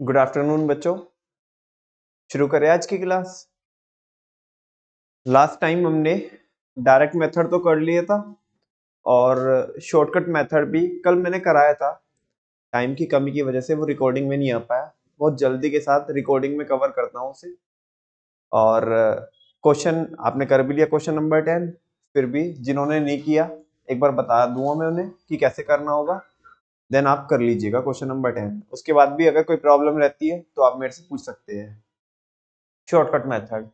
Good afternoon बच्चों। शुरू करें आज की क्लास। लास्ट टाइम हमने डायरेक्ट मेथड तो कर लिया था और शॉर्टकट मेथड भी कल मैंने कराया था। टाइम की कमी की वजह से वो रिकॉर्डिंग में नहीं आ पाया। बहुत जल्दी के साथ रिकॉर्डिंग में कवर करता हूँ उसे। और क्वेश्चन आपने कर भी लिया, क्वेश्चन नंबर 10। फिर भी जिन्होंने नहीं किया एक बार बता दूंगा मैं उन्हें कि कैसे करना होगा, देन आप कर लीजिएगा क्वेश्चन नंबर 10। उसके बाद भी अगर कोई प्रॉब्लम रहती है तो आप मेरे से पूछ सकते हैं। शॉर्टकट मेथड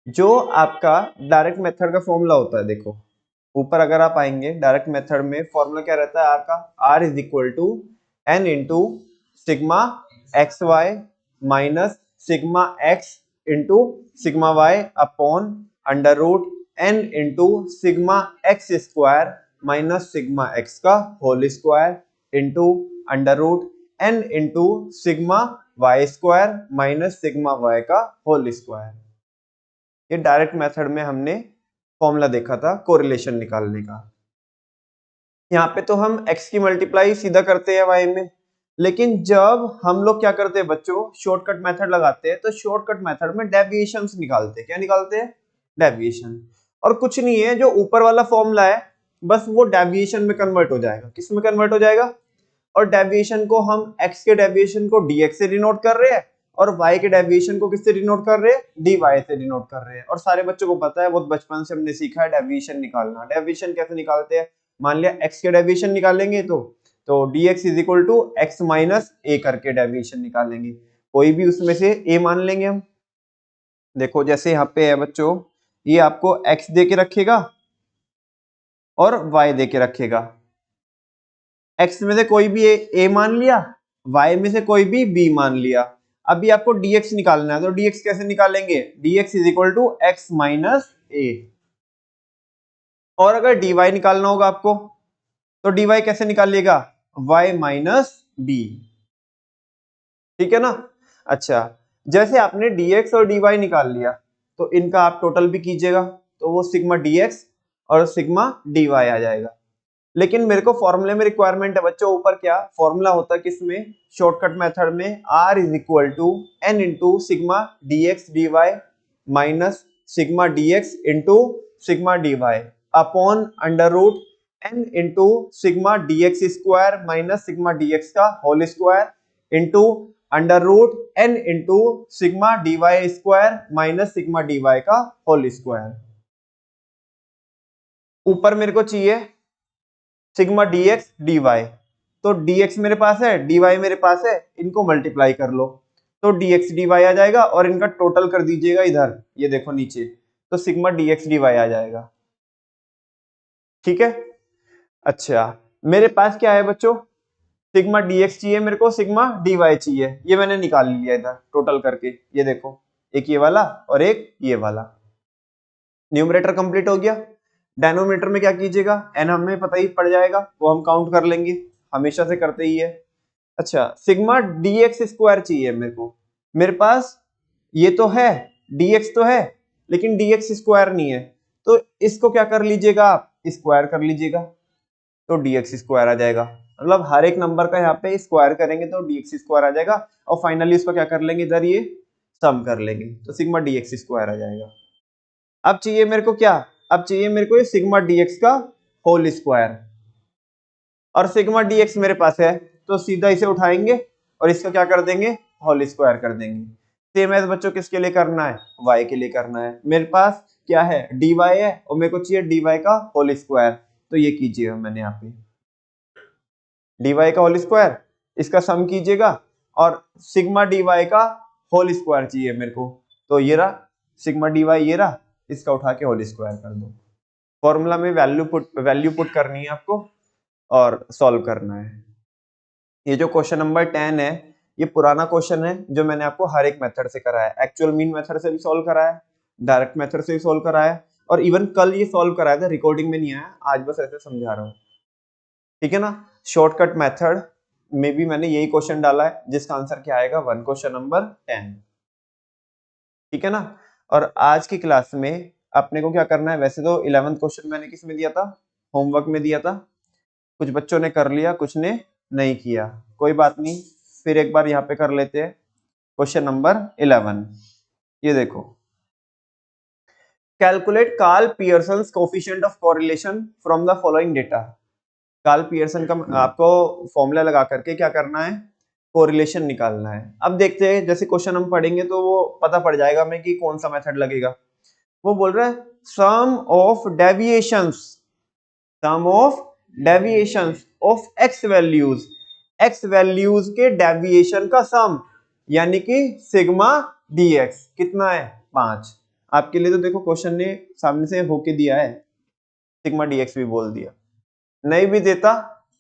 जो आपका डायरेक्ट मेथड का फॉर्मूला होता है, देखो ऊपर अगर आप आएंगे डायरेक्ट मेथड में फॉर्मूला क्या रहता है आपका, r is equal to N into sigma x y minus sigma x into sigma y upon under root N into sigma x square minus sigma x का whole square into under root N into sigma y square minus sigma y का whole square. ये direct method में हमने formula देखा था correlation निकालने का। यहाँ पे तो हम x की मल्टीप्लाई सीधा करते हैं y में, लेकिन जब हम लोग क्या करते हैं बच्चों, शॉर्टकट मेथड लगाते हैं तो शॉर्टकट मेथड में डेविएशंस निकालते हैं। क्या निकालते हैं? डेविएशन। और कुछ नहीं है, जो ऊपर वाला फॉर्मूला है बस वो डेविएशन में कन्वर्ट हो जाएगा। किस में कन्वर्ट हो जाएगा? और डेविएशन को हम x के डेविएशन को dx से डिनोट कर रहे हैं और y के डेविएशन को किससे डिनोट कर रहे हैं? dy से डिनोट कर रहे हैं। और सारे बच्चों को पता है, बहुत बचपन से हमने सीखा है डेविएशन निकालना। डेविएशन कैसे निकालते हैं? मान लिया x के डेविएशन निकालेंगे तो dx is equal to x minus a करके डेविएशन निकालेंगे। कोई भी उसमें से a मान लेंगे हम। देखो जैसे यहाँ पे है बच्चों, ये आपको x दे के रखेगा और y दे के रखेगा। x में से कोई भी a मान लिया, y में से कोई भी b मान लिया। अभी आपको dx निकालना है तो dx कैसे निकालेंगे? dx is equal to x minus a। और अगर dy निकालना होगा आपको तो dy कैसे निकालिएगा? y minus b। ठीक है ना? अच्छा, जैसे आपने dx और dy निकाल लिया तो इनका आप टोटल भी कीजिएगा तो वो सिग्मा dx और सिग्मा dy आ जाएगा। लेकिन मेरे को फॉर्मूले में रिक्वायरमेंट है बच्चों, ऊपर क्या फॉर्मूला होता है किसमें? शॉर्टकट मेथड में r is equal to N into sigma dx dy minus sigma dx into sigma dy upon under root N into sigma dx square minus sigma dx का whole square into under root N into sigma dy square minus sigma dy का whole square. ऊपर मेरे को चाहिए sigma dx dy, तो dx मेरे पास है, dy मेरे पास है, इनको मल्टीप्लाई कर लो तो dx dy आ जाएगा और इनका टोटल कर दीजिएगा इधर, ये देखो नीचे, तो सिग्मा dx dy आ जाएगा। ठीक है? अच्छा, मेरे पास क्या है बच्चों? सिग्मा dx चाहिए मेरे को, सिग्मा dy चाहिए, ये मैंने निकाल लिया इधर टोटल करके। ये देखो, एक ये वाला और एक ये वाला। न्यूमरेटर कंप्लीट हो गया। डेनोमिनेटर में क्या कीजिएगा? n हमें पता ही पड़ जाएगा, वो हम काउंट कर लेंगे, हमेशा से करते ही है। अच्छा, सिग्मा dx स्क्वायर चाहिए मेरे को। मेरे पास ये तो है, dx तो है, लेकिन dx स्क्वायर नहीं है, तो इसको क्या कर लीजिएगा आप? स्क्वायर कर लीजिएगा तो dx स्क्वायर आ जाएगा। मतलब हर एक नंबर का यहाँ पे स्क्वायर करेंगे तो dx स्क्वायर आ जाएगा और फाइनली इसको क्या कर लेंगे, इधर ये सम कर लेंगे तो सिग्मा dx स्क्वायर आ जाएगा। अब चाहिए मेरे को क्या? अब चाहिए मेरे को ये सिग्मा dx का होल स्क्वायर, और सिग्मा dx मेरे पास है तो सीधा इसे उठाएंगे और इसका क्या कर देंगे? होल स्क्वायर कर देंगे। सेम एज बच्चों किसके लिए करना है? y के लिए करना है। मेरे पास क्या है? dy है और मेरे को चाहिए dy का होल स्क्वायर, तो ये कीजिएगा मैंने यहाँ पे dy का होल स्क्वायर, इसका सम कीजिएगा और सिग्मा dy का होल स्क्वायर चाहिए मेरे को, तो ये रहा सिग्मा dy, ये रहा, इसका उठा के होल स्क्वायर कर दो। फॉर्मूला में वैल्यू पुट करनी है आपको और सॉल्व करना है। ये जो क्वेश्चन नंबर 10 है ये पुराना क्वेश्चन है जो मैंने आपको हर एक मेथड से कराया है। एक्चुअल मीन मेथड से भी सॉल्व कराया है, डायरेक्ट मेथड से भी सॉल्व कराया है, और इवन कल ये सॉल्व कराया था, रिकॉर्डिंग में नहीं आया, आज बस ऐसे समझा रहा हूँ। ठीक है ना? शॉर्टकट मेथड में भी मैंने यही क्वेश्चन डाला है जिसका आंसर क्या आएगा? 1 क्वेश्चन नंबर 10। ठीक है ना? और आज की क्लास में अपने को क्या करना है? वैसे तो 11th क्वेश्चन मैंने किस में दिया था? होमवर्क में दिया था। कुछ बच्चों ने कर लिया, कुछ ने नहीं किया, कोई बात नहीं, फिर एक बार यहाँ पे कर लेते हैं क्वेश्चन नंबर 11। ये देखो, calculate Karl Pearson coefficient of correlation from the following data. Karl Pearson का आपको फॉर्मूला लगा करके क्या करना है, कोरिलेशन निकालना है। अब देखते हैं, जैसे क्वेश्चन हम पढ़ेंगे तो वो पता पड़ जाएगा हमें कि कौन सा मेथड लगेगा। वो बोल रहा है sum of deviations, sum of deviations of x values, x values के डेविएशन का सम, यानी कि सिग्मा डीएक्स कितना है 5। आपके लिए तो देखो क्वेश्चन ने सामने से होके दिया है, सिग्मा डीएक्स भी बोल दिया, नहीं भी देता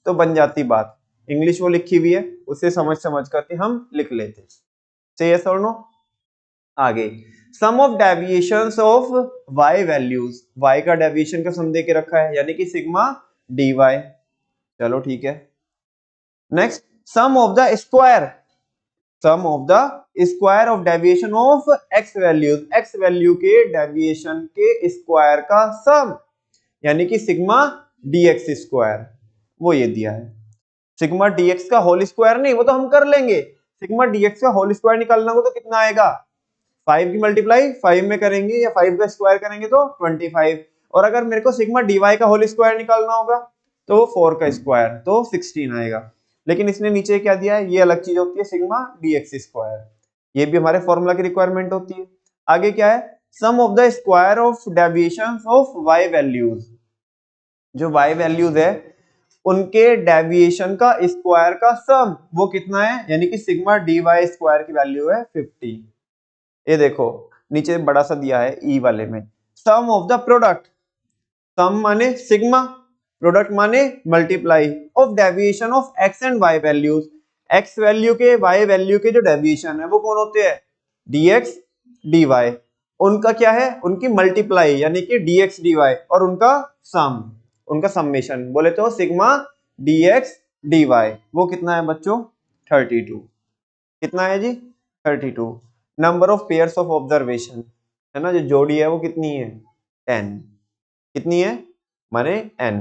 तो बन जाती बात। इंग्लिश वो लिखी हुई है, उसे समझ समझ करके हम लिख लेते। सही है और नो। आगे sum of deviations of y values, y का डेविएशन का सम दे के रखा है, यानी कि सिग्मा dy। चलो ठीक है। Next sum of the square, sum of the square of deviation of x values, x value के डेविएशन के स्क्वायर का सम, यानी कि सिग्मा dx स्क्वायर, वो ये दिया है। सिग्मा dx का होल स्क्वायर नहीं, वो तो हम कर लेंगे, सिग्मा dx का होल स्क्वायर निकालना हो तो कितना आएगा, 5 की मल्टीप्लाई 5 में करेंगे या 5 का स्क्वायर करेंगे तो 25, और अगर मेरे को सिग्मा dy का होल स्क्वायर निकालना होगा तो 4 का स्क्वायर तो 16 आएगा। लेकिन इसने नीचे क्या दिया है, ये अलग चीज होती है सिग्मा dx स्क्वायर, ये भी हमारे फॉर्मूला की रिक्वायरमेंट होती है। आगे क्या है, sum of the square of deviations of y values, जो y वैल्यूज है उनके डेविएशन का स्क्वायर का सम वो कितना है, यानी कि सिग्मा dy स्क्वायर की वैल्यू है 50। ये देखो नीचे बड़ा सा दिया है ई वाले में, sum of the product, sum माने सिग्मा, प्रोडक्ट माने multiply of deviation of X and Y values, X value के वाई वैल्यू के जो डेविएशन है वो कौन होते हैं, dx dy, उनका क्या है, उनकी मल्टीप्लाई यानी कि dx dy, और उनका सम, उनका समेशन बोले तो सिग्मा dx dy, वो कितना है बच्चों 32। कितना है जी 32। Number of pairs of observation है ना, जो जोड़ी है वो कितनी है 10। कितनी है माने n।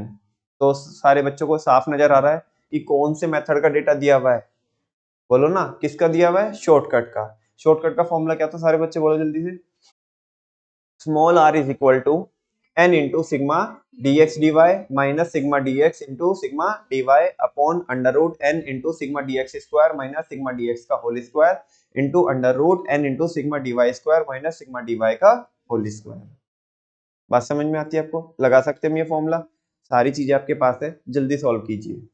तो सारे बच्चों को साफ नजर आ रहा है कि कौन से मेथड का डेटा दिया हुआ है, बोलो ना किसका दिया हुआ है, शॉर्टकट का। शॉर्टकट का फॉर्मूला क्या था सारे बच्चे बोलो जल्दी से, small r is equal to n into sigma dx dy minus sigma dx into sigma dy upon under root n into sigma dx square minus sigma dx का whole square into under root n into sigma dy square minus sigma dy का whole square. बात समझ में आती है आपको, लगा सकते हैं ये फॉर्मूला, सारी चीजें आपके पास है, जल्दी सॉल्व कीजिए।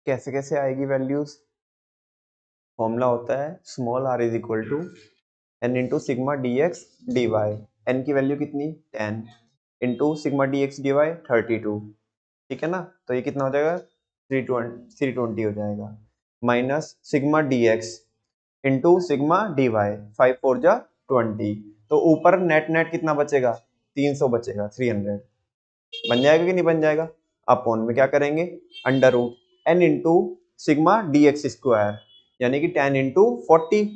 कैसे कैसे आएगी वैल्यूज, फॉर्मूला होता है small r is equal to n into sigma dx dy, n की वैल्यू कितनी 10 इंटू सिग्मा dx dy 32, ठीक है ना, तो ये कितना हो जाएगा 320 हो जाएगा, minus sigma dx into sigma dy 5 4 जा 20, तो ऊपर नेट नेट कितना बचेगा 300 बचेगा, 300 बन जाएगा कि नहीं बन जाएगा। अपॉन में क्या करेंगे, under root N into sigma D x square, यानी कि 10 into 40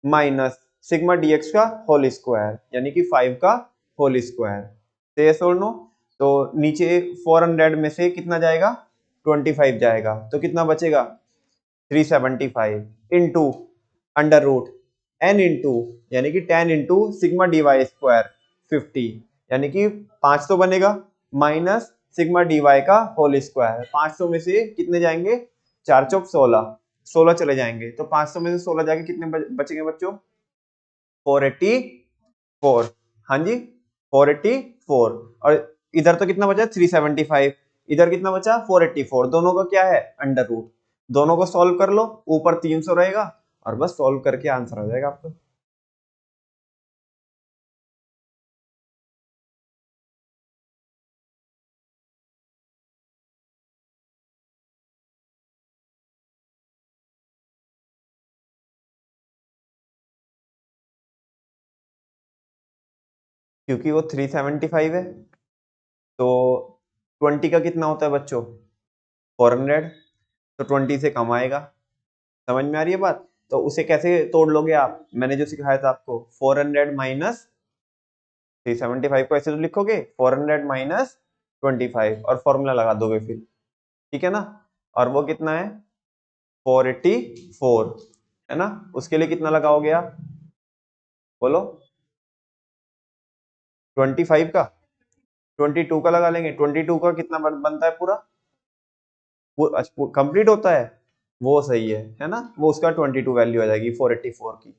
minus sigma D x का होल स्क्वायर, यानी कि 5 का होल स्क्वायर। तो यस और नो, तो नीचे 400 में से कितना जाएगा, 25 जाएगा, तो कितना बचेगा 375 into under root N into यानी कि 10 into sigma D Y square 50, यानी कि 500 बनेगा माइनस सिग्मा डी वाई का होल स्क्वायर। 500 में से कितने जाएंगे, 4 चौक 16, 16 चले जाएंगे, तो 500 में से 16 जाके कितने बचेंगे बच्चों, 484। हाँ जी 484, और इधर तो कितना बचा 375, इधर कितना बचा 484, दोनों का क्या है अंडर रूट, दोनों को सॉल्व कर लो, ऊपर 300 रहेगा और बस सॉल्व करके आंसर आ जाएगा आपका। क्योंकि वो 375 है, तो 20 का कितना होता है बच्चों 400, तो 20 से कम आएगा। समझ में आ रही है बात। तो उसे कैसे तोड़ लोगे आप, मैंने जो सिखाया था आपको, 400 माइनस 375 को ऐसे तो लिखोगे 400 माइनस 25 और फॉर्मूला लगा दोगे फिर, ठीक है ना। और वो कितना है 484 है ना, उसके लिए कितना लगाओगे आप बोलो, 25 का 22 का लगा लेंगे, 22 का कितना बनता है पूरा, वो कंप्लीट होता है, वो सही है ना, वो उसका 22 वैल्यू आ जाएगी 484 की।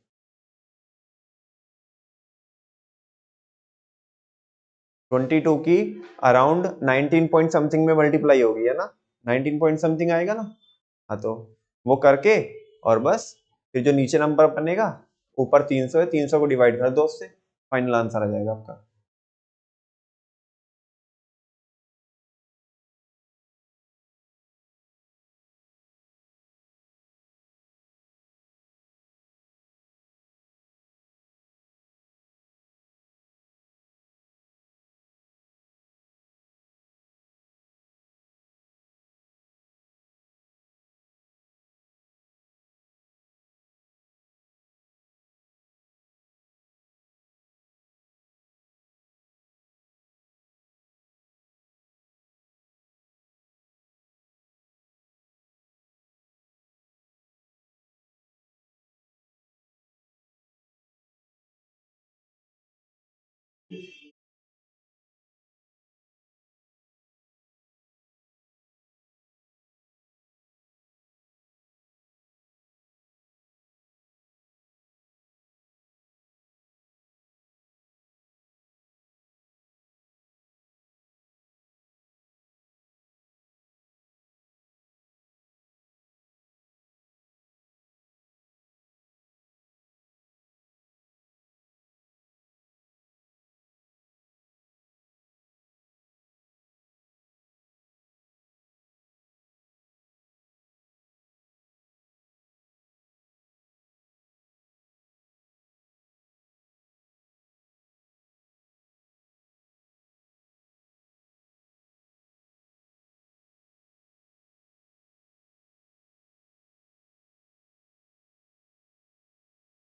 22 की अराउंड 19 पॉइंट समथिंग में मल्टीप्लाई होगी है ना, 19 पॉइंट समथिंग आएगा ना। हाँ तो वो करके और बस फिर जो नीचे नंबर बनेगा, ऊपर 300 है, 300 को डिवाइड कर दो उससे, फाइनल आंसर आ जाएगा आपका।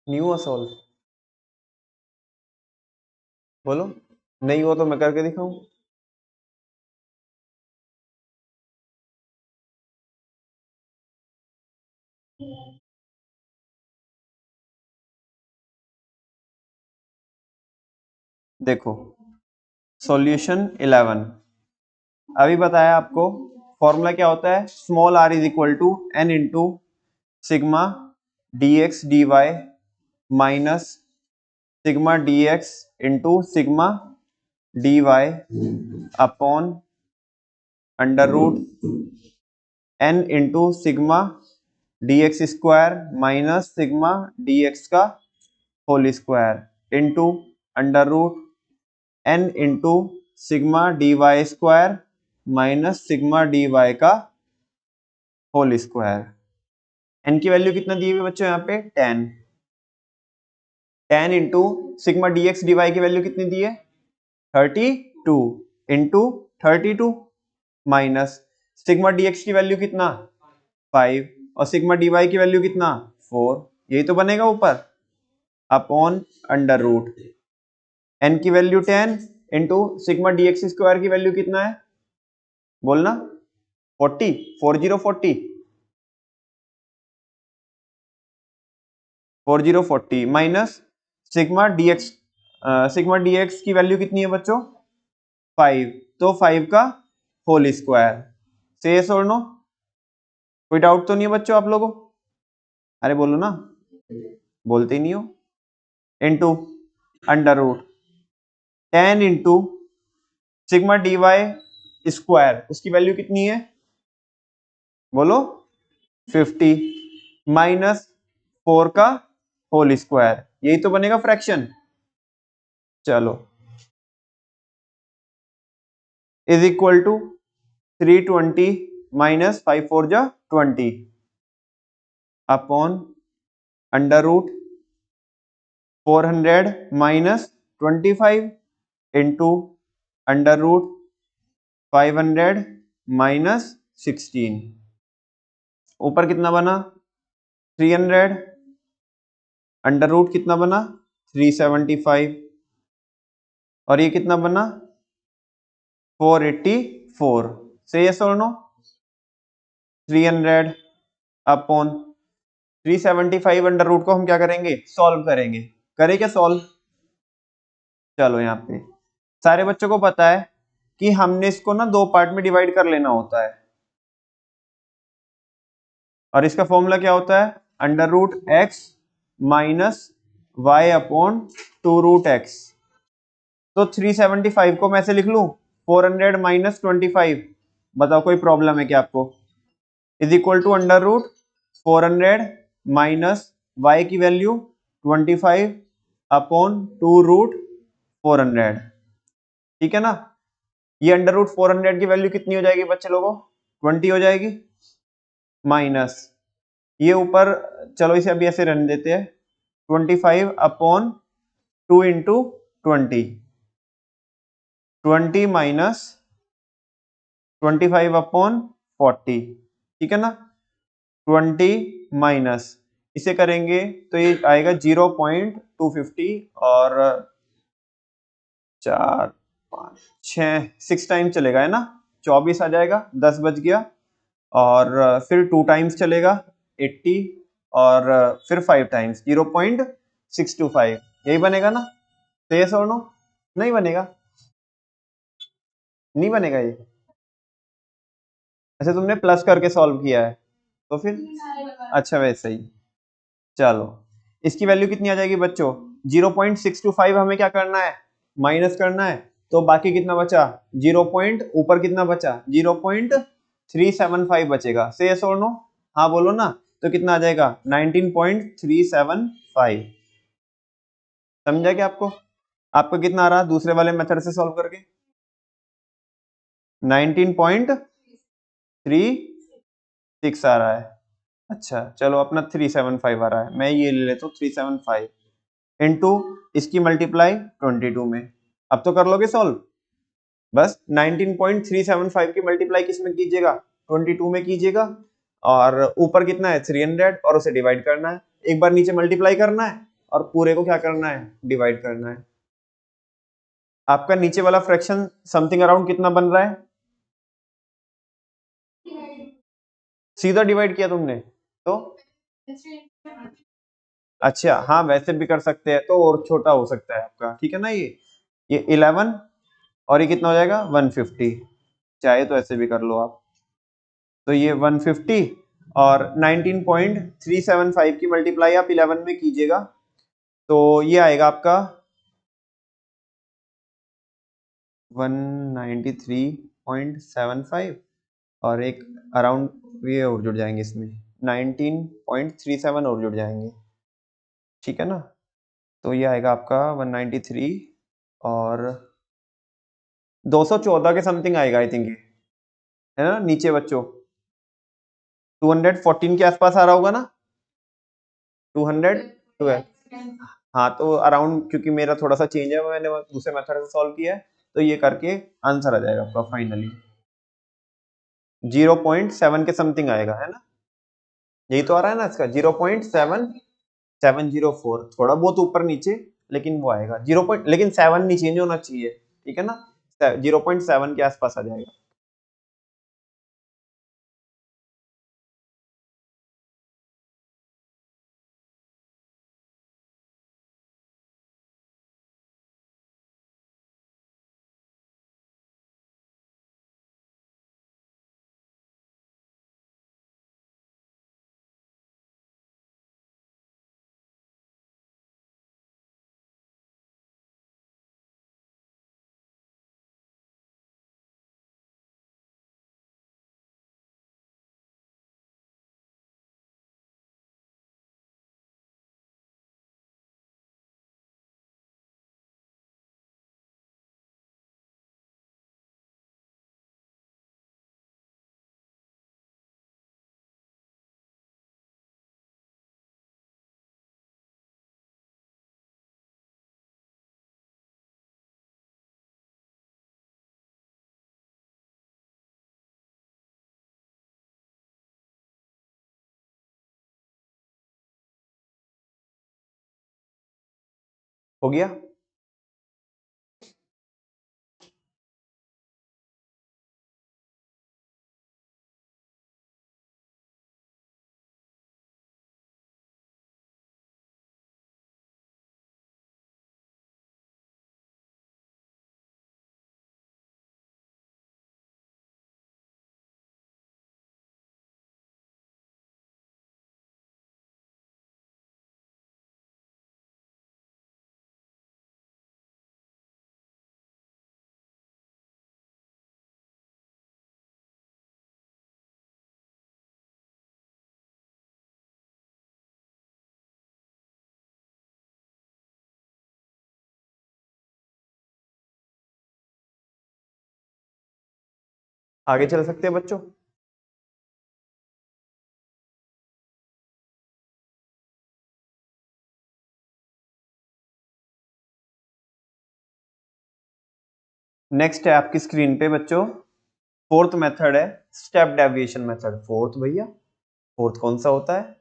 न्यू असोल्व बोलो, नहीं हो तो मैं करके दिखाऊं। देखो सॉल्यूशन 11, अभी बताया आपको फॉर्मूला क्या होता है, small r is equal to N into sigma D x d y minus sigma D x into sigma D y upon under root N into sigma D x square minus sigma D x का whole square into under root N into sigma D Y square minus sigma D Y का whole square. N की value कितना दी हुई है बच्चों यहाँ पे 10, 10 into sigma D x d Y की वैल्यू कितनी दी है 32 इंटू 32 माइनस सिग्मा डीएक्स की वैल्यू कितना 5 और सिग्मा डीवाई की वैल्यू कितना 4, यही तो बनेगा ऊपर, अपॉन अंडर रूट एन की value 10 into sigma DX square की वैल्यू कितना है बोलना 40 40 माइनस सिग्मा डीएक्स की वैल्यू कितनी है बच्चों 5, तो 5 का होल स्क्वायर, से यस और नो, कोई डाउट तो नहीं है बच्चों आप लोगों, अरे बोलो ना, बोलते ही नहीं हो, into under root 10 into sigma DY square, उसकी वैल्यू कितनी है बोलो 50 माइनस 4 का होल स्क्वायर, यही तो बनेगा फ्रैक्शन। चलो इज इक्वल टू 320 माइनस 5 4 जा 20 upon under root 400 minus 25 into under root 500 minus 16, ऊपर कितना बना 300, अंडर रूट कितना बना 375 और ये कितना बना 484, से यस और नो, 300 अपॉन 375 अंडर रूट को हम क्या करेंगे सॉल्व करेंगे, करें क्या सॉल्व, चलो यहाँ पे सारे बच्चों को पता है कि हमने इसको ना दो पार्ट में डिवाइड कर लेना होता है और इसका फॉर्मूला क्या होता है under root X minus Y upon 2 root X, तो 375 को मैं ऐसे लिख लूं 400 माइनस 25, बताओ कोई प्रॉब्लम है क्या आपको, is equal to under root 400 minus Y की वैल्यू 25 अपॉन 2 रूट 400, ठीक है ना, ये अंडर रूट 400 की वैल्यू कितनी हो जाएगी बच्चे लोगों 20 हो जाएगी, माइनस ये ऊपर, चलो इसे अभी ऐसे रहने देते हैं 25 अपॉन 2 इंटू 20 माइनस 25 अपॉन 40, ठीक है ना, 20 माइनस इसे करेंगे तो ये आएगा 0.250 और 4 5 6 6 टाइम चलेगा है ना, 24 आ जाएगा, 10 बच गया और फिर 2 टाइम्स चलेगा 80 और फिर 5 टाइम्स 0.625, यही बनेगा ना, तो ये और नो, नहीं बनेगा, नहीं बनेगा ये, अच्छा तुमने प्लस करके सॉल्व किया है तो फिर अच्छा वैसे ही, चलो इसकी वैल्यू कितनी आ जाएगी बच्चों 0.625 हमें क्या करना है माइनस करना है, तो बाकी कितना बचा 0 पॉइंट ऊपर कितना बचा 0.375 बचेगा, से यस और नो, हाँ बोलो ना, तो कितना आ जाएगा 19.375, समझा क्या आपको, आपको कितना आ रहा दूसरे वाले मेथड से सॉल्व करके 19.36 आ रहा है, अच्छा चलो अपना 375 आ रहा है, मैं ये ले लेता हूँ 375 इंटू इसकी मल्टीप्लाई 22 में, अब तो कर लोगे सॉल्व, बस 19.375 की मल्टीप्लाई किसमें कीजिएगा 22 में कीजिएगा और ऊपर कितना है 300 और उसे डिवाइड करना है, एक बार नीचे मल्टीप्लाई करना है और पूरे को क्या करना है डिवाइड करना है, आपका नीचे वाला फ्रैक्शन समथिंग अराउंड कितना बन रहा है, सीधा डिवाइड किया तुमने तो अच्छा हाँ वैसे भी कर सकते हैं तो और छोटा हो सकता है आपका, ठीक है ना, ये 11 और ये कितना हो जाएगा 150, चाहे तो ऐसे भी कर लो आप, तो ये 150 और 19.375 की मल्टीप्लाई आप 11 में कीजिएगा तो ये आएगा आपका 193.75 और एक अराउंड ये और जुड़ जाएंगे इसमें 19.37 और जुड़ जाएंगे, ठीक है ना, तो ये आएगा आपका 193 और 214 के समथिंग आएगा आई थिंक, है ना नीचे बच्चों 214 के आसपास आ रहा होगा ना 212, हाँ तो अराउंड, क्योंकि मेरा थोड़ा सा चेंज है मैंने दूसरे मेथड से सॉल्व किया है तो ये करके आंसर आ जाएगा आपका फाइनली 0.7 के समथिंग आएगा, है ना? यही तो आ रहा है ना इसका 0.7704, थोड़ा बहुत ऊपर नीचे लेकिन वो आएगा 0. लेकिन 7 नहीं चेंज होना चाहिए, ठीक है ना? 0.7 के आसपास आ जाएगा। हो गया? आगे चल सकते हैं बच्चों? नेक्स्ट है आपकी स्क्रीन पे बच्चों, फोर्थ मेथड है स्टेप डेविएशन मेथड। फोर्थ भैया, फोर्थ कौन सा होता है?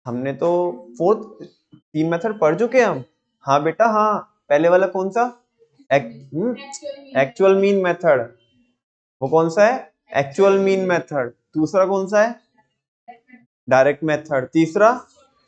हमने तो फोर्थ 3 मेथड पढ़ चुके हैं हम। हाँ बेटा हाँ, पहले वाला कौन सा? एक्चुअल मीन मेथड, वो कौन सा है? Actual mean method. दूसरा कौन सा है? Direct method. तीसरा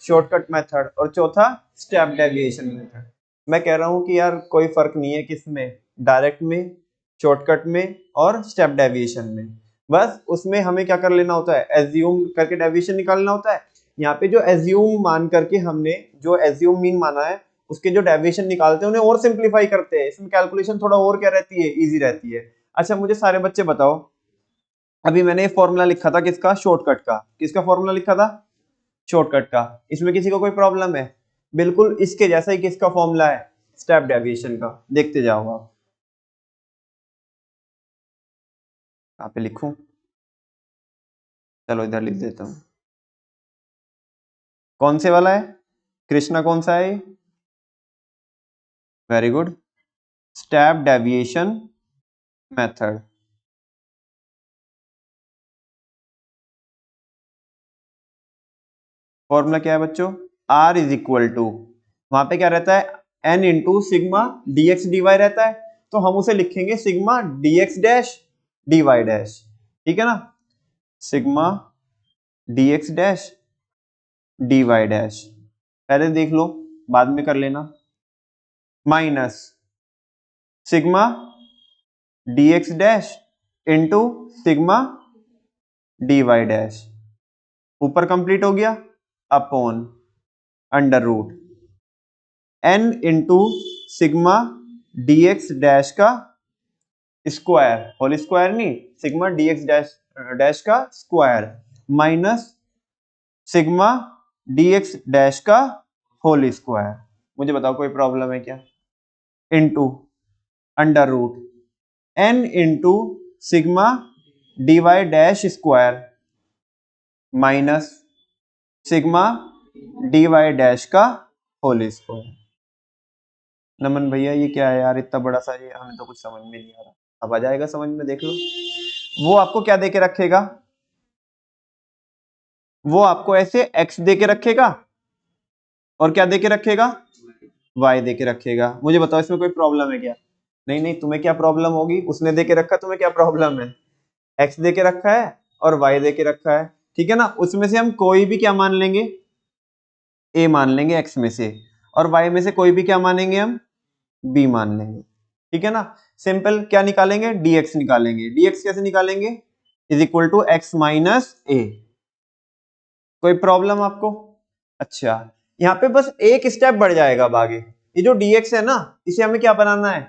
शॉर्टकट मेथड, और चौथा स्टेप डेविएशन मेथड। मैं कह रहा हूं कि यार कोई फर्क नहीं है किसमें, डायरेक्ट में, शॉर्टकट में और स्टेप डेविएशन में। बस उसमें हमें क्या कर लेना होता है, एज्यूम करके डेविएशन निकालना होता है। यहाँ पे जो एज्यूम मान करके हमने जो एज्यूम मीन माना है, उसके जो डेविएशन निकालते हैं उन्हें और सिंप्लीफाई करते हैं। इसमें कैलकुलेशन थोड़ा और क्या रहती है, इजी रहती है। अच्छा मुझे सारे बच्चे बताओ, अभी मैंने फॉर्मूला लिखा था किसका? शॉर्टकट का। किसका फॉर्मूला लिखा था? शॉर्टकट का। इसमें किसी को कोई प्रॉब्लम है? बिल्कुल इसके जैसा ही किसका फॉर्मूला है? स्टेप डेविएशन का। देखते जाओ आप। कहाँ पे लिखूं? चलो इधर लिख देता हूं। कौन से वाला है कृष्णा, कौन सा है? Very good, step deviation method. Formula क्या है बच्चों? R इज इक्वल टू, वहां पे क्या रहता है, n into sigma dx dy रहता है, तो हम उसे लिखेंगे sigma dx dash dy dash, ठीक है ना? Sigma dx dash dy dash, पहले देख लो बाद में कर लेना, minus sigma dx dash into sigma dy dash, ऊपर कंप्लीट हो गया, upon under root n into sigma dx dash का स्क्वायर, होल स्क्वायर नहीं, सिग्मा dx डैश डैश का square, minus sigma dx dash का होल स्क्वायर। मुझे बताओ कोई प्रॉब्लम है क्या? Into under root n into sigma dy dash square minus sigma dy dash का होल स्क्वायर। नमन भैया ये क्या है यार, इतना बड़ा सा, ये हमें तो कुछ समझ में नहीं आ रहा। अब आ जाएगा समझ में, देख लो। वो आपको क्या दे के रखेगा, वो आपको ऐसे x दे के रखेगा और क्या दे के रखेगा, y दे के रखेगा। मुझे बताओ इसमें कोई प्रॉब्लम है क्या? नहीं नहीं, तुम्हें क्या प्रॉब्लम होगी, उसने दे के रखा, तुम्हें क्या प्रॉब्लम है? x दे के रखा है और y दे के रखा है, ठीक है ना। उसमें से हम कोई भी क्या मान लेंगे, a मान लेंगे x में से, और y में से कोई भी क्या मानेंगे हम, b मान लेंगे, ठीक है ना। सिंपल, क्या निकालेंगे, dx निकालेंगे। dx कैसे निकालेंगे, is equal to x minus a। कोई प्रॉब्लम आपको? अच्छा, यहाँ पे बस एक स्टेप बढ़ जाएगा अब आगे। ये जो dx है ना, इसे हमें क्या बनाना है,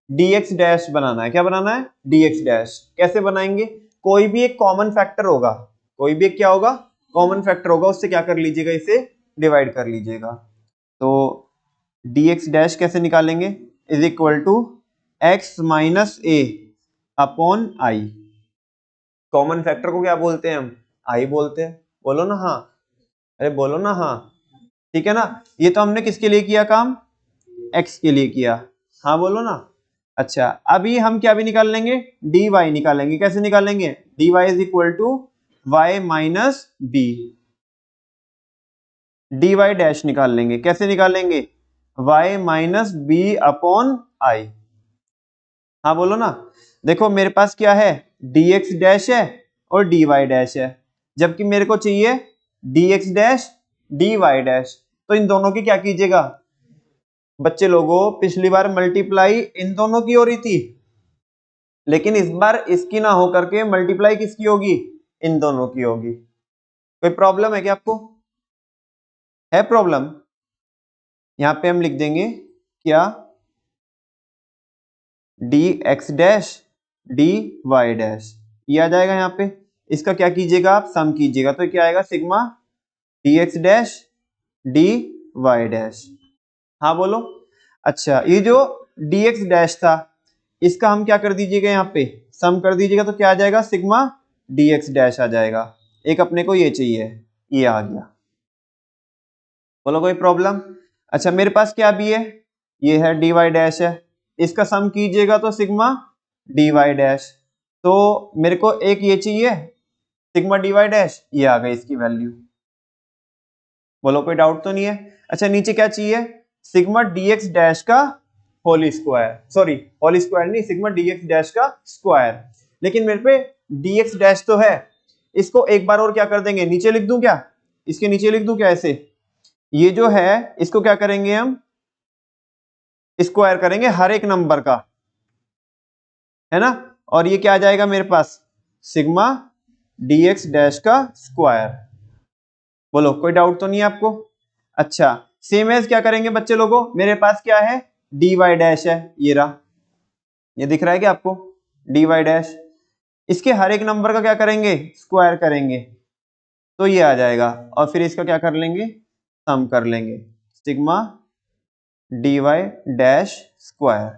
dx डैश बनाना है। क्या बनाना है, dx डैश। कैसे बनाएंगे, कोई भी एक कॉमन फैक्टर होगा, कोई भी एक क्या होगा, कॉमन फैक्टर होगा, उससे क्या कर लीजिएगा, इसे डिवाइड कर लीजिएगा। तो dx डैश कैसे निकालेंगे, is equal to x minus A upon I. Common factor को क्या बोलते हैं हम, आई बोलते हैं। बोलो ना हाँ, अरे बोलो ना हाँ, ठीक है ना। ये तो हमने किसके लिए किया काम, x के लिए किया, हाँ बोलो ना। अच्छा, अभी हम क्या भी निकाल लेंगे, dy निकालेंगे। कैसे निकालेंगे, dy is equal to y minus B. dy dash निकाल लेंगे। कैसे निकालेंगे, y minus B upon I. हाँ बोलो ना। देखो मेरे पास क्या है, dx डैश है और dy डैश है, जबकि मेरे को चाहिए dx डैश dy डैश। तो इन दोनों की क्या कीजिएगा, बच्चे लोगों पिछली बार मल्टीप्लाई इन दोनों की हो रही थी, लेकिन इस बार इसकी ना होकर के मल्टीप्लाई किसकी होगी, इन दोनों की होगी। कोई प्रॉब्लम है क्या आपको, है प्रॉब्लम? यहां पे हम लिख देंगे क्या, dx डैश dy डैश, ये आ जाएगा यहाँ पे। इसका क्या कीजिएगा, आप सम कीजिएगा, तो क्या आएगा, sigma dx dash dy dash. हाँ बोलो। अच्छा, ये जो dx डैश था, इसका हम क्या कर दीजिएगा, यहाँ पे सम कर दीजिएगा, तो क्या आ जाएगा, सिग्मा dx डैश आ जाएगा। एक अपने को ये चाहिए, ये आ गया। बोलो कोई प्रॉब्लम? अच्छा, मेरे पास क्या भी है, ये है dy डैश है, इसका सम कीजिएगा तो सिग्मा dy डैश। तो मेरे को एक ये चाहिए, सिग्मा dy डैश, ये आ गई इसकी वैल्यू। बोलो कोई डाउट तो नहीं है? अच्छा, नीचे क्या चाहिए, सिग्मा dx डैश का whole square, sorry whole square नहीं, सिग्मा dx डैश का स्क्वायर। लेकिन मेरे पे dx डैश तो है, इसको एक बार और क्या कर देंगे, नीचे लिख दूं क्या, इसके नीचे लिख दूं क्या ऐसे, ये जो है इसको क्या करेंगे हम, स्क्वायर करेंगे हर एक नंबर का, है ना। और ये क्या आ जाएगा मेरे पास, सिग्मा dx डैश का स्क्वायर। बोलो कोई डाउट तो नहीं है आपको? अच्छा, सेम एज क्या करेंगे बच्चे लोगों, मेरे पास क्या है, dy डैश है, ये रहा, ये दिख रहा है क्या आपको, dy डैश। इसके हर एक नंबर का क्या करेंगे, स्क्वायर करेंगे, तो ये आ जाएगा। और फिर इसका क्या कर लेंगे, सम कर लेंगे, सिग्मा dy डैश स्क्वायर।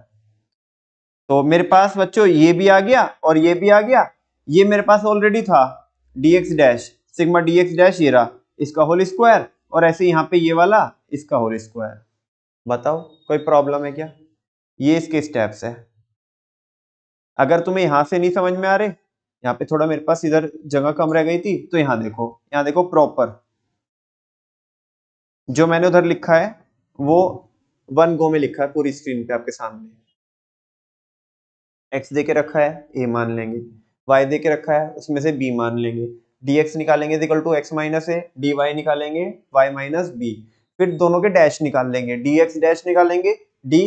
तो मेरे पास बच्चों ये भी आ गया और ये भी आ गया, ये मेरे पास ऑलरेडी था, dx dash sigma dx dash, ये रहा इसका होल स्क्वायर, और ऐसे यहाँ पे ये वाला इसका होल स्क्वायर। बताओ कोई प्रॉब्लम है क्या? ये इसके स्टेप्स है। अगर तुम्हें यहां से नहीं समझ में आ रहे, यहाँ पे थोड़ा मेरे पास इधर जगह कम रह गई थी, तो यहाँ देखो प्रॉपर जो मैंने उधर लिखा है वो वन गो में लिखा है पूरी स्क्रीन पे आपके सामने। x दे के रखा है, a मान लेंगे, y दे के रखा है, उसमें से b मान लेंगे, dx निकालेंगे is equal to x minus A, dy निकालेंगे y माइनस b, फिर दोनों के डैश निकाल लेंगे, dx डैश निकालेंगे, dy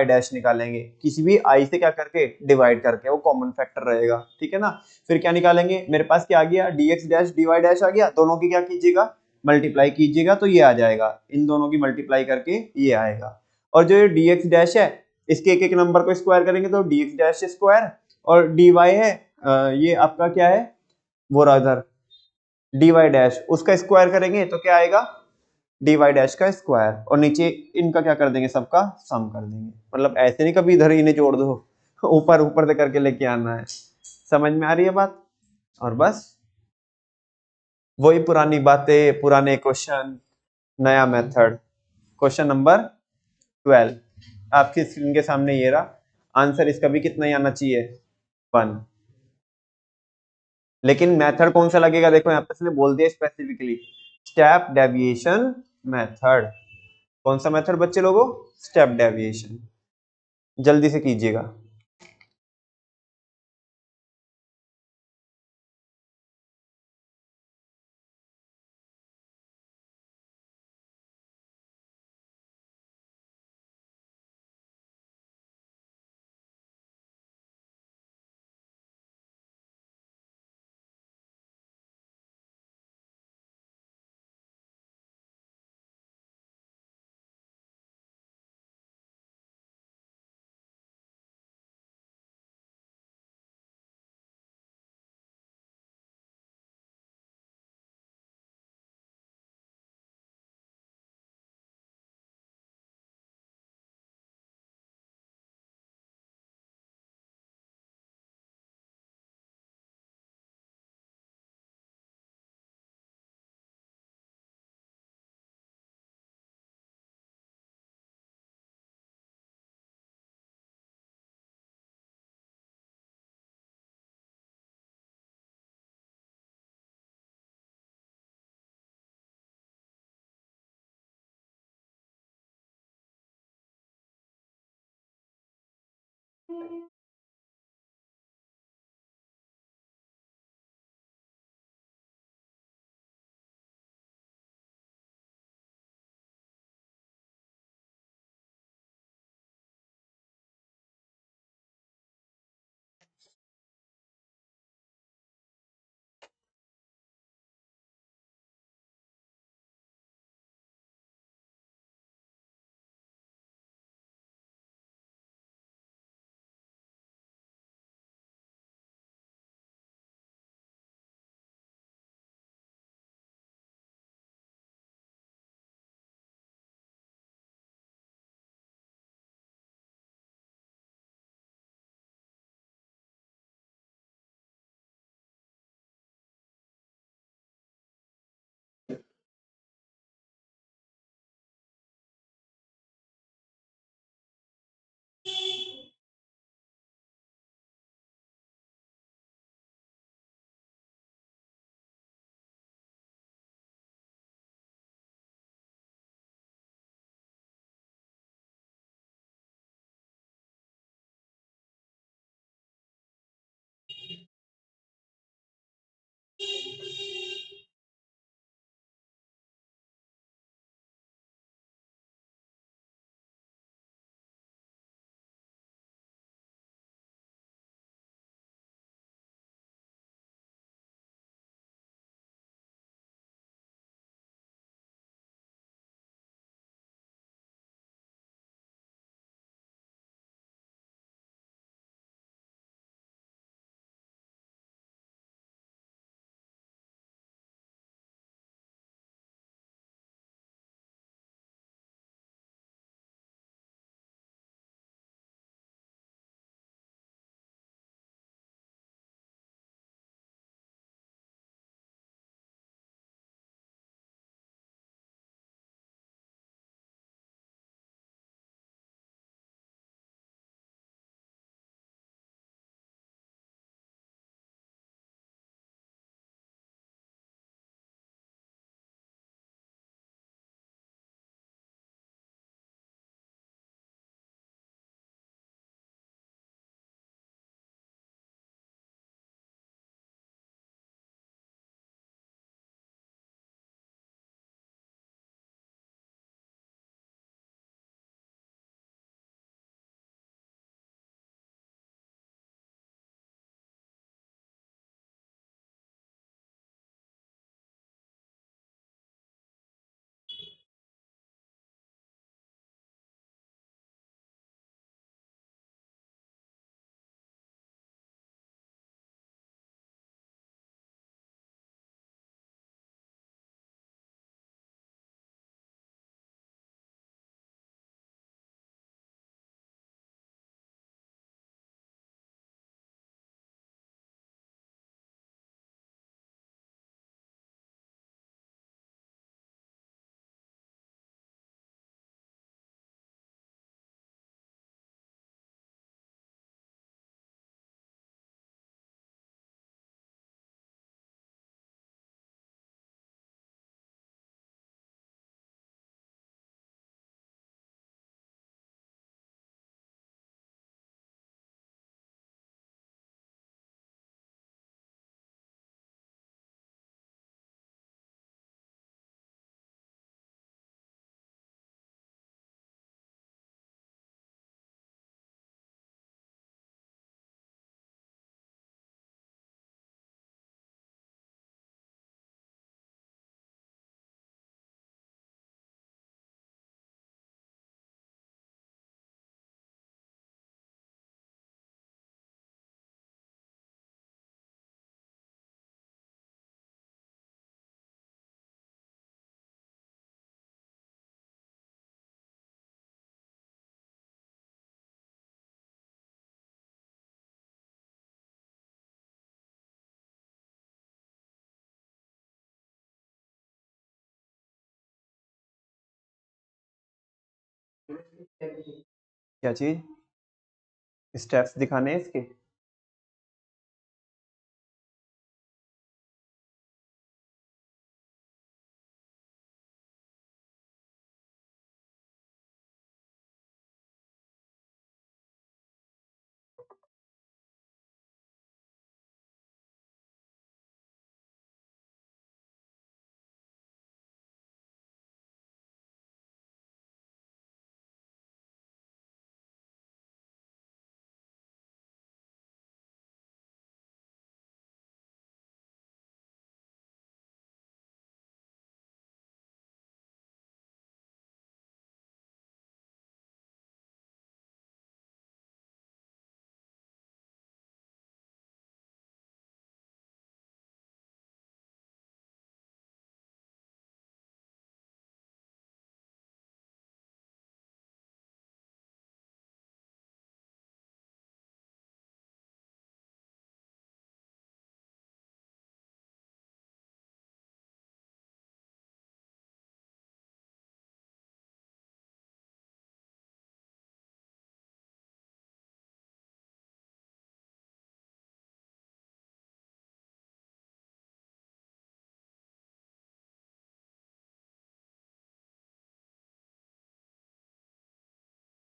डैश निकालेंगे, किसी भी i से क्या करके डिवाइड करके, वो कॉमन फैक्टर रहेगा, ठीक है ना। फिर क्या निकालेंगे, मेरे पास क्या आ गया, dx डैश dy डैश आ गया, दोनों की क्या कीजिएगा, मल्टीप्लाई कीजिएगा, तो ये आ जाएगा, इन दोनों की मल्टीप्लाई करके ये आएगा। और जो ये dx डैश है, इसके एक एक नंबर को स्क्वायर करेंगे तो dx डैश स्क्वायर, और dy है ये आपका क्या है, वो रहा इधर dy डैश, उसका स्क्वायर करेंगे तो क्या आएगा, dy डैश का स्क्वायर, और नीचे इनका क्या कर देंगे, सबका सम कर देंगे। मतलब ऐसे नहीं कभी इधर इन्हें जोड़ दो, ऊपर ऊपर से करके लेके आना है। समझ में आ रही है बात? और बस वही पुरानी बातें, पुराने क्वेश्चन, नया मेथड। क्वेश्चन नंबर 12, आपकी स्क्रीन के सामने ये रहा आंसर, इसका भी कितना ही आना चाहिए 1। लेकिन मेथड कौन सा लगेगा, देखो यहाँ पे इसने बोल दिया स्पेसिफिकली स्टेप डेविएशन मेथड। कौन सा मेथड बच्चे लोगों, स्टेप डेविएशन। जल्दी से कीजिएगा। क्या चीज? स्टेप्स दिखाने हैं इसके?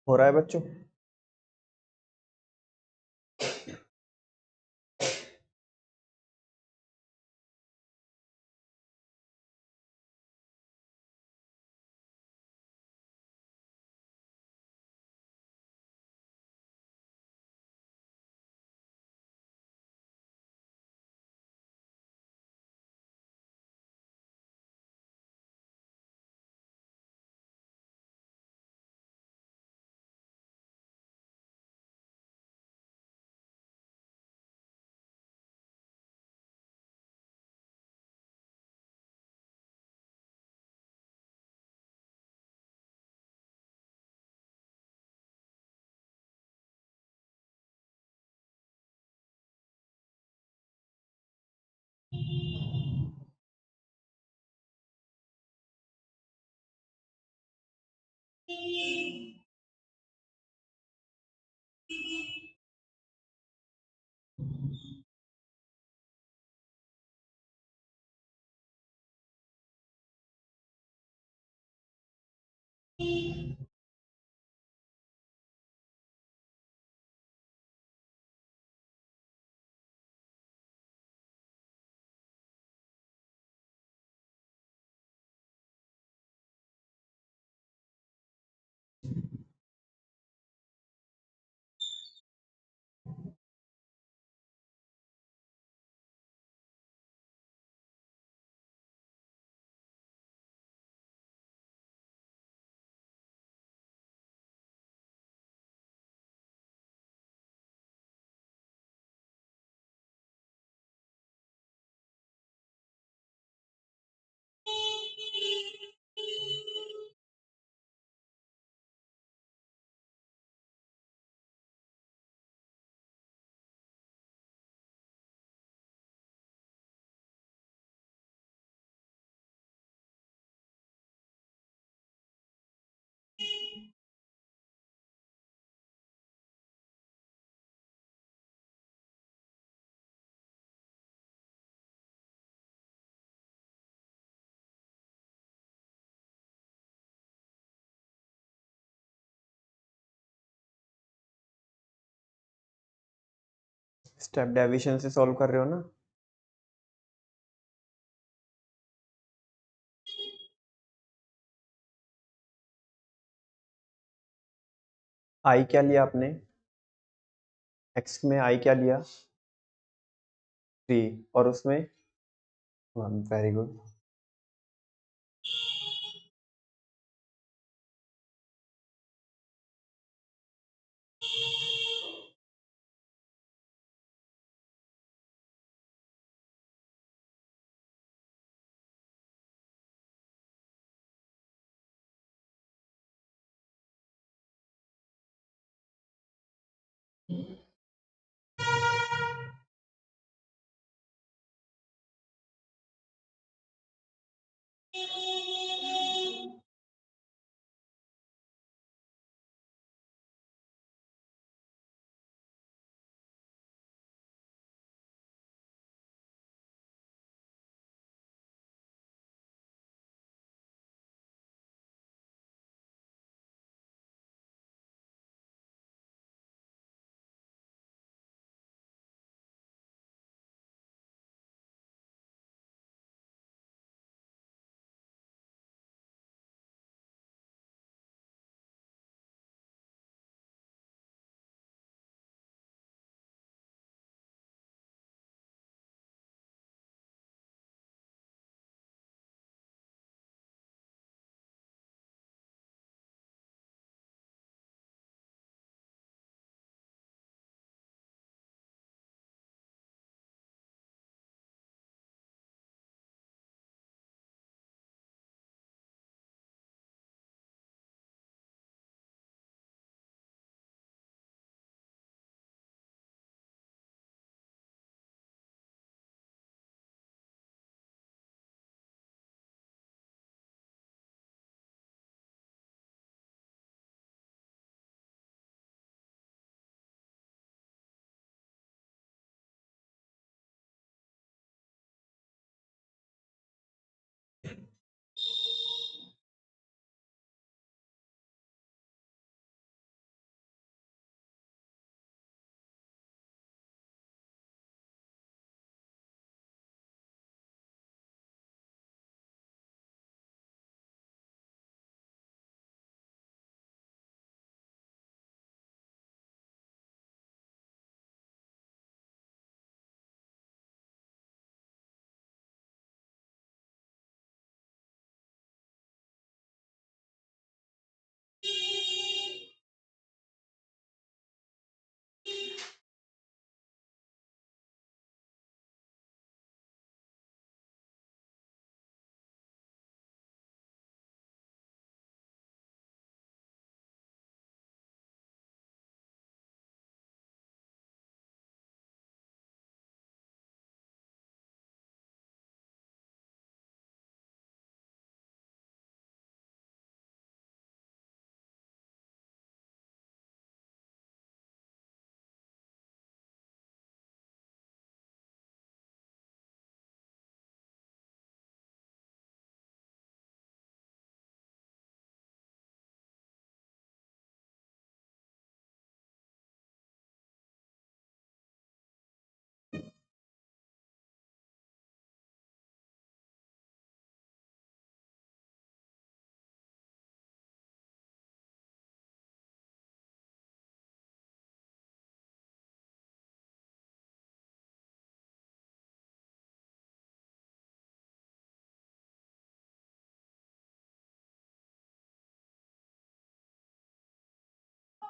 हो रहा है बच्चों? स्टेप डेविएशन से सॉल्व कर रहे हो ना? आई क्या लिया आपने? एक्स में आई क्या लिया? 3। और उसमें 1। Very good.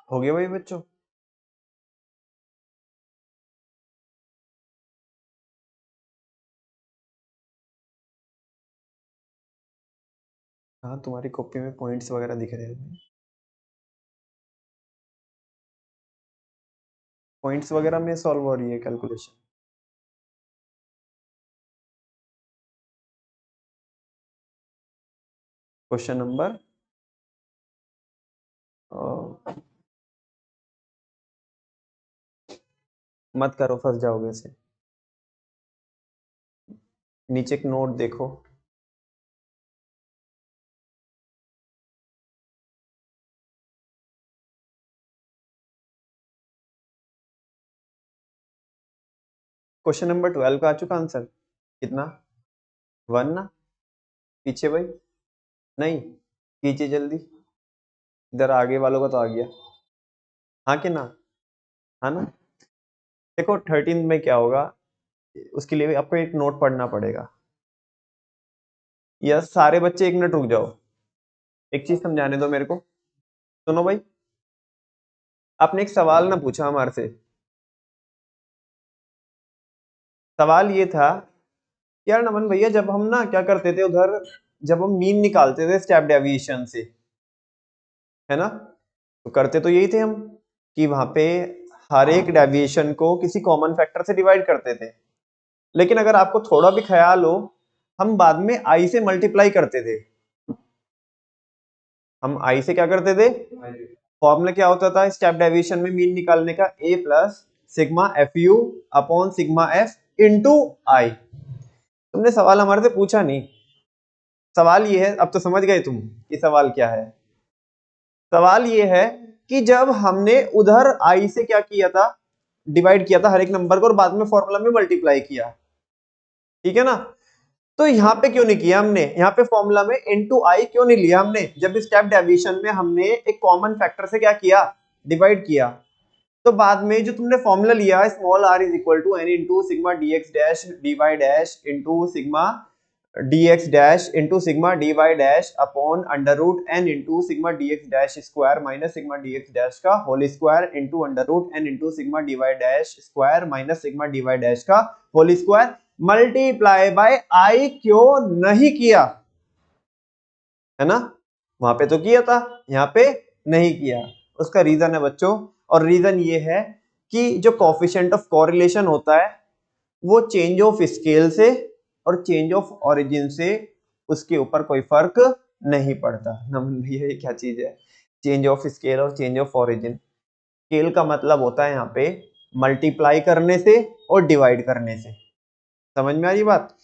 हो गया भाई बच्चों? हाँ, तुम्हारी कॉपी में पॉइंट्स वगैरह दिख रहे हैं। पॉइंट्स वगैरह में सॉल्व हो रही है कैलकुलेशन। क्वेश्चन नंबर मत करो, फंस जाओगे इसे। नीचे एक नोट देखो। क्वेश्चन नंबर 12 का आ चुका आंसर। कितना? 1 ना? पीछे भाई नहीं, कीजिए जल्दी। इधर आगे वालों का तो आ गया। हाँ कि ना? हाँ ना? देखो 13 में क्या होगा, उसके लिए भी आपको एक नोट पढ़ना पड़ेगा। यस, सारे बच्चे 1 मिनट रुक जाओ, एक चीज समझाने दो मेरे को। सुनो भाई, आपने एक सवाल ना पूछा हमारे से। सवाल ये था, यार नमन भैया, जब हम ना क्या करते थे उधर, जब हम मीन निकालते थे स्टेप डेविएशन से, है ना, तो करते तो यही थे हम कि वहां पे हर एक डेविएशन को किसी कॉमन फैक्टर से डिवाइड करते थे। लेकिन अगर आपको थोड़ा भी ख्याल हो, हम बाद में आई से मल्टीप्लाई करते थे। हम आई से क्या करते थे? फॉर्मूला क्या होता था स्टेप डेविएशन में मीन निकालने का? A plus sigma f u upon sigma f into i. तुमने सवाल हमारे से पूछा नहीं। सवाल ये है, अब तो समझ गए तुम कि सवाल क्या है। सवाल ये है कि जब हमने उधर आई से क्या किया था, डिवाइड किया था हर एक नंबर को और बाद में फॉर्मूला में मल्टीप्लाई किया, ठीक है ना? तो यहाँ पे क्यों नहीं किया हमने? यहाँ पे फॉर्मूला में इनटू आई क्यों नहीं लिया हमने, जब स्टेप डेविएशन में हमने एक कॉमन फैक्टर से क्या किया? डिवाइड किया। तो बाद में जो तुमने फॉर्मूला लिया small r is equal to N into sigma dx dash dy dash into sigma dx dash into sigma dy dash upon under root n into sigma dx dash square minus sigma dx dash का whole square into under root n into sigma dy dash square minus sigma dy dash का whole square multiply by i क्यों नहीं किया? है ना? वहां पे तो किया था, यहाँ पे नहीं किया। उसका रीजन है बच्चों, और रीजन ये है कि जो कोफिशिएंट ऑफ कोरिलेशन होता है वो चेंज ऑफ स्केल से और चेंज ऑफ ओरिजिन से उसके ऊपर कोई फर्क नहीं पड़ता। नमन भैया ये क्या चीज है? चेंज ऑफ स्केल और चेंज ऑफ ओरिजिन। स्केल का मतलब होता है यहाँ पे मल्टीप्लाई करने से और डिवाइड करने से। समझ में आ रही बात?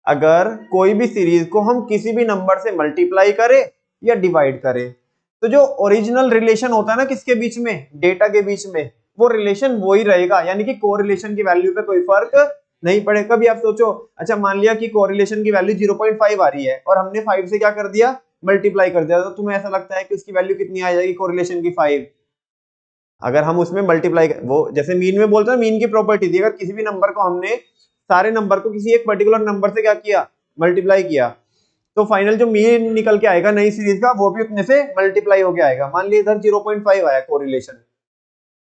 अगर कोई भी सीरीज को हम किसी भी नंबर से मल्टीप्लाई करें या डिवाइड करें, तो जो ओरिजिनल रिलेशन होता है ना किसके बीच में? डेटा के बीच में, वो रिलेशन वो ही रहेगा, यानी कि कोरिलेशन की वैल्यू पे कोई फर्क नहीं पड़ेगा। कभी आप सोचो, अच्छा मान लिया कि कोरिलेशन की वैल्यू 0.5 आ रही है और हमने 5 से क्या कर दिया? मल्टीप्लाई कर दिया, तो तुम्हें ऐसा लगता है कि उसकी वैल्यू कितनी आ जाएगी कोरिलेशन की? 5। अगर हम उसमें मल्टीप्लाई, वो जैसे मीन में बोलते हैं, मीन की प्रॉपर्टी थी, अगर किसी भी नंबर को हमने सारे नंबर को किसी एक पर्टिकुलर नंबर से क्या किया? मल्टीप्लाई किया, तो फाइनल जो मीन निकल के आएगा नई सीरीज का वो भी उतने से मल्टीप्लाई होके आएगा। मान लीजिए इधर 0.5 आया कोरिलेशन,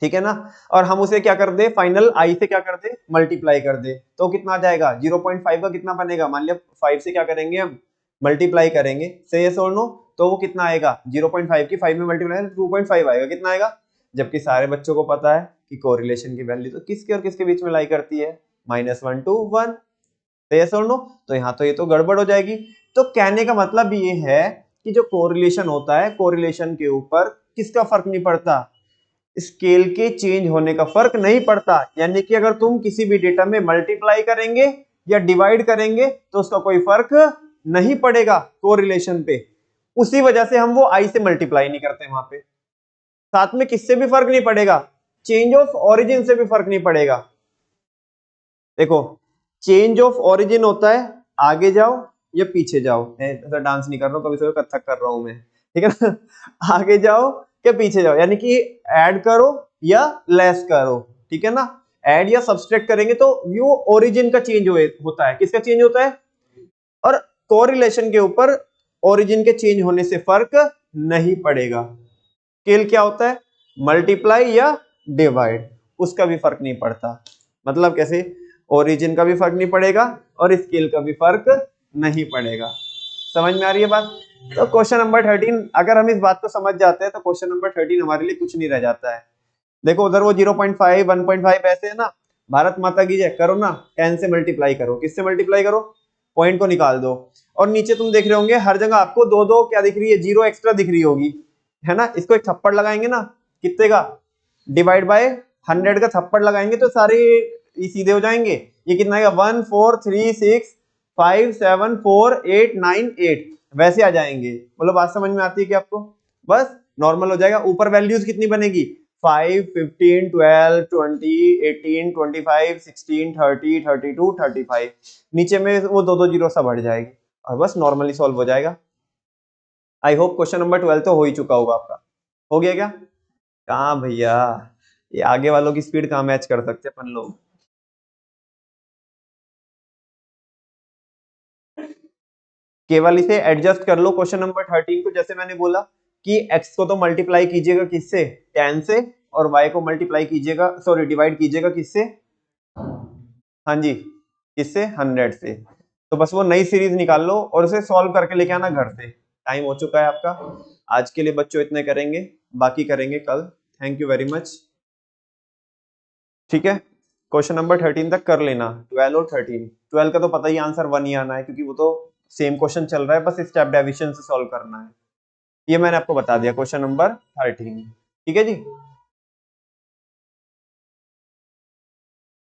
ठीक है ना, और हम उसे क्या कर दे? फाइनल आई से क्या कर दे? मल्टीप्लाई कर दे, तो कितना आ जाएगा? 0.5 का कितना बनेगा? मान लिया 5 से क्या करेंगे हम? मल्टीप्लाई करेंगे, से यस और नो, तो वो कितना आएगा? 0.5 की 5 में मल्टीप्लाई 2.5 आएगा। कितना आएगा? जबकि सारे बच्चों को पता है कि कोरिलेशन की वैल्यू तो किसके और किसके बीच में लाई करती है? -1 to 1। यस और नो, तो यहाँ तो ये तो गड़बड़ हो जाएगी। तो कहने का मतलब ये है कि जो कोरिलेशन होता है, कोरिलेशन के ऊपर किसका फर्क नहीं पड़ता? स्केल के चेंज होने का फर्क नहीं पड़ता। यानी कि अगर तुम किसी भी डेटा में मल्टीप्लाई करेंगे या डिवाइड करेंगे तो उसका कोई फर्क नहीं पड़ेगा कोरिलेशन पे। उसी वजह से हम वो आई से मल्टीप्लाई नहीं करते वहां पे। साथ में किससे भी फर्क नहीं पड़ेगा? चेंज ऑफ ओरिजिन से भी फर्क नहीं पड़ेगा। देखो, चेंज ऑफ ओरिजिन होता है आगे जाओ या पीछे जाओ। ऐसा डांस नहीं कर रहा हूं, कभी कभी कथक कर रहा हूं मैं, ठीक है ना आगे जाओ या पीछे जाओ, यानी कि ऐड करो या लेस करो, ठीक है ना। ऐड या सब्सट्रैक्ट करेंगे तो वो ओरिजिन का चेंज होता है। किसका चेंज होता है? और कोरिलेशन के ऊपर ओरिजिन के चेंज होने से फर्क नहीं पड़ेगा। स्केल क्या होता है? मल्टीप्लाई या डिवाइड, उसका भी फर्क नहीं पड़ता। मतलब कैसे, ओरिजिन का भी फर्क नहीं पड़ेगा और स्केल का भी फर्क नहीं पड़ेगा। समझ में आ रही है बात? तो क्वेश्चन नंबर 13, अगर हम इस बात को समझ जाते हैं तो क्वेश्चन नंबर 13 हमारे लिए कुछ नहीं रह जाता है। देखो उधर वो 0.5 1.5 ऐसे है ना, भारत माता की जय करो ना, 10 से मल्टीप्लाई करो, किससे मल्टीप्लाई करो, पॉइंट को निकाल दो, और नीचे तुम देख रहे होंगे हर जगह आपको दो दो क्या दिख रही है, जीरो एक्स्ट्रा दिख रही होगी, है ना। इसको एक थप्पड़ लगाएंगे ना, कितने का, डिवाइड बाय 100 का थप्पड़ लगाएंगे तो सारे ये सीधे हो जाएंगे। ये कितना आएगा, 1 4 3 6 5 7 4 8 9 8 वैसे आ जाएंगे। बोलो बात समझ में आती है कि आपको? बस नॉर्मल हो जाएगा। ऊपर वैल्यूज कितनी बनेगी, 5 15 12 20 18 25 16 30 32 35, नीचे में वो दो दो जीरो सा बढ़ जाएगी और बस नॉर्मली सॉल्व हो जाएगा। आई होप क्वेश्चन नंबर 12 तो हो ही चुका होगा आपका। हो गया क्या? कहाँ भैया, ये आगे वालों की स्पीड कहाँ मैच कर सकते अपन लोग। केवल इसे एडजस्ट कर लो क्वेश्चन नंबर 13 को, जैसे मैंने बोला कि x को तो मल्टीप्लाई कीजिएगा किससे, 10 से, और y को मल्टीप्लाई कीजिएगा, सॉरी डिवाइड कीजिएगा किससे, हाँ जी, किससे, 100 से। तो बस वो नई सीरीज निकाल लो और उसे सॉल्व करके लेके आना घर से। टाइम हो चुका है आपका, आज के लिए बच्चों इतने करेंगे, बाकी करेंगे कल। Thank you very much. ठीक है, क्वेश्चन नंबर 13 तक कर लेना, 12 और 13। 12 का तो पता ही आंसर 1 ही आना है क्योंकि वो तो सेम क्वेश्चन चल रहा है, बस स्टेप डेविएशन से सॉल्व करना है। ये मैंने आपको बता दिया क्वेश्चन नंबर 13। ठीक है जी।